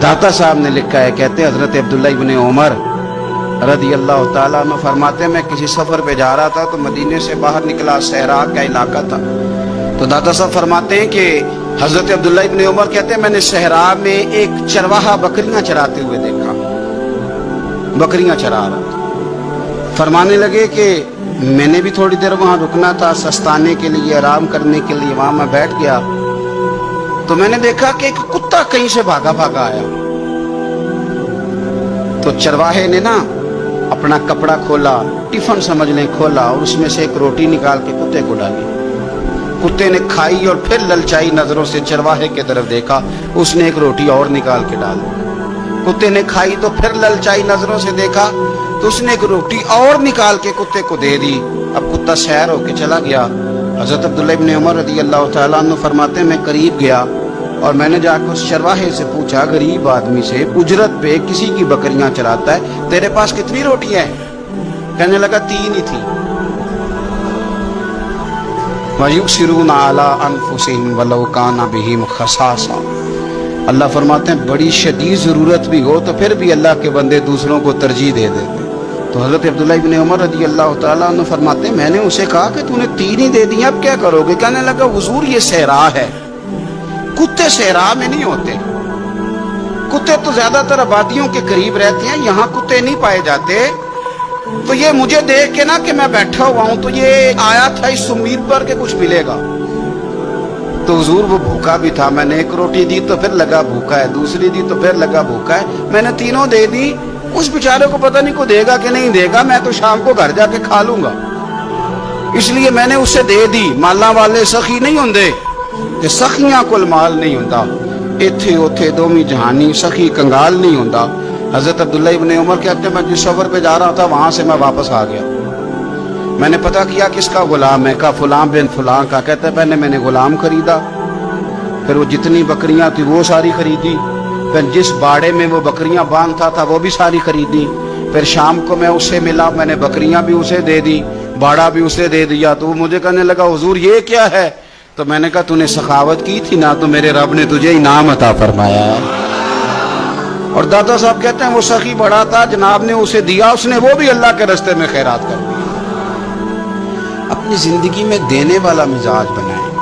दाता साहब ने लिखा है, कहते हजरत अब्दुल्ला इब्न उमर रदी अल्लाह ताला अन्हु फरमाते मैं किसी सफर पे जा रहा था तो मदीने से बाहर निकला, सहरा का इलाका था। तो दाता साहब फरमाते हैं कि हजरत अब्दुल्ला इब्न उमर कहते हैं मैंने सहरा में एक चरवाहा बकरियां चराते हुए देखा, बकरियां चरा रहा था। फरमाने लगे कि मैंने भी थोड़ी देर वहां रुकना था सस्ताने के लिए, आराम करने के लिए, वहां मैं बैठ गया तो मैंने देखा कि एक कुत्ता कहीं से भागा भागा आया। तो चरवाहे ने ना अपना कपड़ा खोला, टिफिन समझ लें खोला, और उसमें से एक रोटी निकाल के कुत्ते को डाली। कुत्ते ने खाई और फिर ललचाई नजरों से चरवाहे की तरफ देखा, उसने एक रोटी और निकाल के डाल दी। कुत्ते ने खाई तो फिर ललचाई नजरों से देखा तो उसने एक रोटी और निकाल के कुत्ते को दे दी। अब कुत्ता सैर होके चला गया। हजरत अब्दुल्ला इब्न उमर रज़ी अल्लाह तआला अन्हु फरमाते मैं करीब गया और मैंने जाकर उस चरवाहे से पूछा, गरीब आदमी से, उजरत पे किसी की बकरियां चराता है, तेरे पास कितनी रोटियां हैं? कहने लगा 3 ही थी। वयुसिरून अला अनफुसिहिम वलौ काना बिहिम खसासा। अल्लाह फरमाते हैं बड़ी शदीद जरूरत भी हो तो फिर भी अल्लाह के बंदे दूसरों को तरजीह दे देते। तो हजरत अब्दुल्ला इब्न उमर रज़ी अल्लाह तआला अन्हु फरमाते हैं मैंने उसे कहा कि तूने 3 ही दे दी, अब क्या करोगे? कहने लगा हुजूर ये सहरा है, कुत्ते सहरा में नहीं होते, कुत्ते तो ज्यादातर आबादियों के करीब रहते हैं, यहाँ कुत्ते नहीं पाए जाते। तो ये मुझे देख के ना कि मैं बैठा हुआ हूं तो ये आया था इस उम्मीद पर कि कुछ मिलेगा। तो हुजूर वो भूखा भी था, मैंने एक रोटी दी तो फिर लगा भूखा है, दूसरी दी तो फिर लगा भूखा है, मैंने तीनों दे दी। उस बेचारे को पता नहीं को देगा कि नहीं देगा, मैं तो शाम को घर जाके खा लूंगा, इसलिए मैंने उसे दे दी। माला वाले सखी नहीं होंगे कि सखियां कुल माल नहीं होता, इथे उथे दोमी जहानी सखी कंगाल नहीं होता। हजरत अब्दुल्ला इब्न उमर कहते हैं मैं जिस सफर पे जा रहा था वहां से मैं वापस आ गया, मैंने पता किया किसका गुलाम है, का फलां बिन फलां का। कहते हैं पहले मैंने गुलाम खरीदा, फिर वो जितनी बकरियां थी वो सारी खरीदी, फिर जिस बाड़े में वो बकरियां बांधता था वो भी सारी खरीदी, फिर शाम को मैं उससे मिला, मैंने बकरियां भी उसे दे दी, बाड़ा भी उसे दे दिया। तो वो मुझे कहने लगा हुजूर ये क्या है? तो मैंने कहा तूने सखावत की थी ना, तो मेरे रब ने तुझे इनाम अता फरमाया है। और दादा साहब कहते हैं वो सखी बड़ा था, जनाब ने उसे दिया, उसने वो भी अल्लाह के रास्ते में खैरात कर दी। अपनी जिंदगी में देने वाला मिजाज बनाए।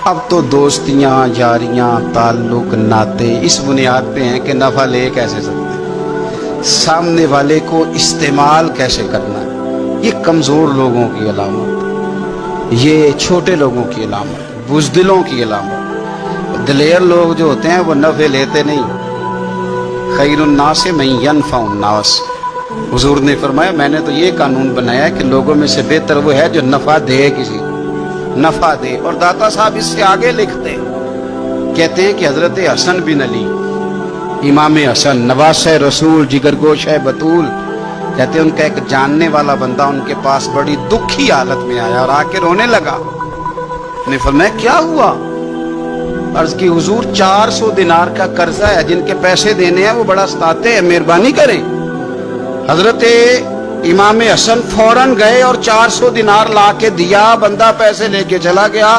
अब तो दोस्तियां, यारियां, ताल्लुक, नाते इस बुनियाद पे हैं कि नफा ले कैसे सकते हैं, सामने वाले को इस्तेमाल कैसे करना है। ये कमजोर लोगों की अलामत, ये छोटे लोगों की अलामत, बुज़दिलों की अलामत। दिलेर लोग जो होते हैं वो नफे लेते नहीं। खैरुन नास मन यनफउन नास। हुजूर ने फरमाया मैंने तो ये कानून बनाया कि लोगों में से बेहतर वो है जो नफा दे, किसी नफा दे। और दाता साहब इससे आगे लिखते कहते हैं कि हजरत हसन बिन अली, इमाम हसन, नवासे रसूल, जिगरगोश है बतूल, कहते हैं उनका एक जानने वाला बंदा उनके पास बड़ी दुखी हालत में आया और आके रोने लगा। ने फरमाया क्या हुआ? अर्ज की हुजूर 400 दिनार का कर्जा है, जिनके पैसे देने हैं वो बड़ा सताते हैं, मेहरबानी करें। हजरत इमाम हसन फौरन गए और 400 दिनार ला के दिया, बंदा पैसे लेके चला गया।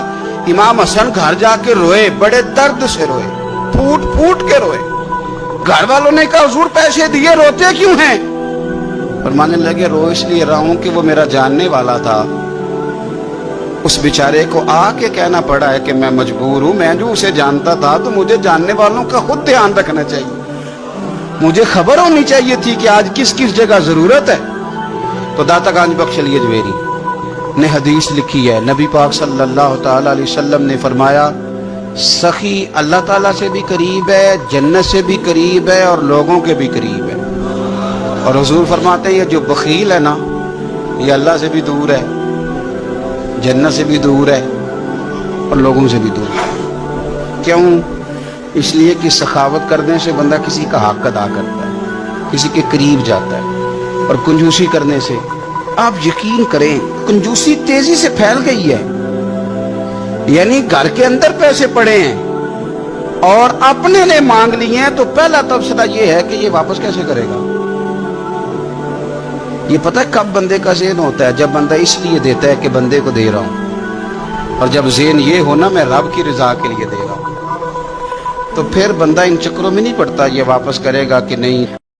इमाम हसन घर जाके रोए, बड़े दर्द से रोए, फूट फूट के रोए। घर वालों ने कहा हुजूर पैसे दिए, रोते क्यों हैं? फरमाने लगे रो इसलिए रहा हूं कि वो मेरा जानने वाला था, उस बेचारे को आके कहना पड़ा है कि मैं मजबूर हूं। मैं जो उसे जानता था तो मुझे जानने वालों का खुद ध्यान रखना चाहिए, मुझे खबर होनी चाहिए थी कि आज किस किस जगह जरूरत है। तो दाता गांज बख्श अली अजमेरी ने हदीस लिखी है, नबी पाक सल्लल्लाहु ताला अलैहि वसल्लम ने फरमाया सखी अल्लाह ताला से भी करीब है, जन्नत से भी करीब है और लोगों के भी करीब है। और हुजूर फरमाते हैं ये जो बखील है ना, ये अल्लाह से भी दूर है, जन्नत से भी दूर है और लोगों से भी दूर है। क्यों? इसलिए कि सखावत करने से बंदा किसी का हक अदा करता है, किसी के करीब जाता है। और कंजूसी करने से आप यकीन करें कंजूसी तेजी से फैल गई है, यानी घर के अंदर पैसे पड़े हैं और अपने ने मांग लिए हैं तो पहला तबसरा ये है कि ये वापस कैसे करेगा। ये पता है कब बंदे का ज़हन होता है? जब बंदा इसलिए देता है कि बंदे को दे रहा हूं, और जब ज़हन ये हो ना मैं रब की रजा के लिए दे रहा हूं, تو پھر بندہ ان چکروں میں نہیں پڑتا یہ واپس کرے گا کہ نہیں.